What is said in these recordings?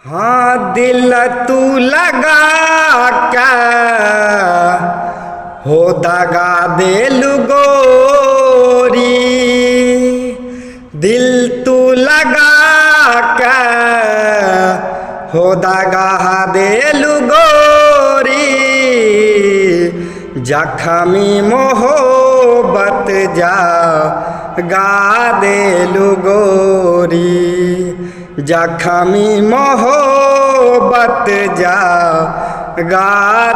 हाँ दिल तू लगा क्या हो दगा देलु गोरी, दिल तू लगा क्या हो दगा देलु गोरी, जख्मी मोहब्बत जा गा देलु गोरी, जख्मी मोहब्बत जा गा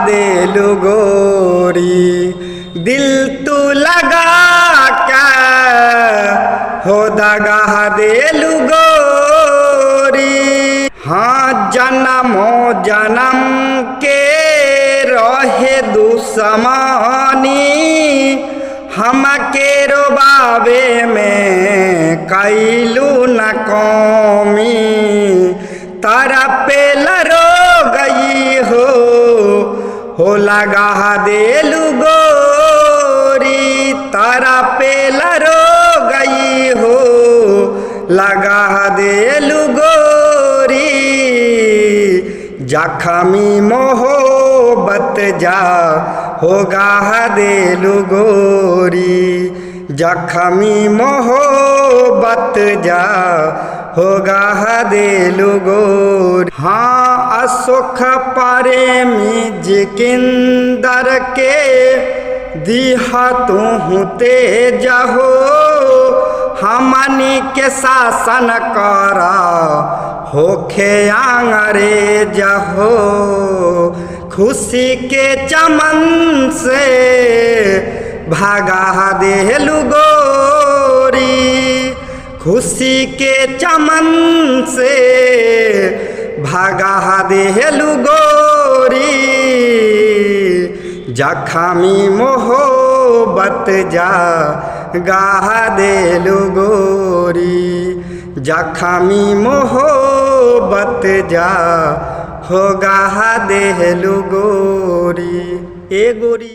देलु गोरी, दिल तू लगा क्या हो दगा देलु गोरी। हाँ जन्मो जन्म के रहे दुश्मनी, हमके रोबावे में कैलू न कौमी, तारा पे लरो गई हो लगा देलु गोरी, तारा पे लरो गई हो लगा देलु गोरी, जख्मी मोहब्बत जा होगा देलु गोरी, जख्मी मोहब्बत जा होगा देलु गोरी। हाँ अशोक प्रेमी जिकिंदर के दिहा तू तेज हो, हमनी के शासन करा होखे अंग्रेज हो, खुशी के चमन से भागा देलु गोरी, खुशी के चमन से भागा देलु गोरी, जख्मी मोहब्बत जा गा देलु गोरी, जख्मी मोहब्बत जा होगा देलु गोरी। ए गोरी।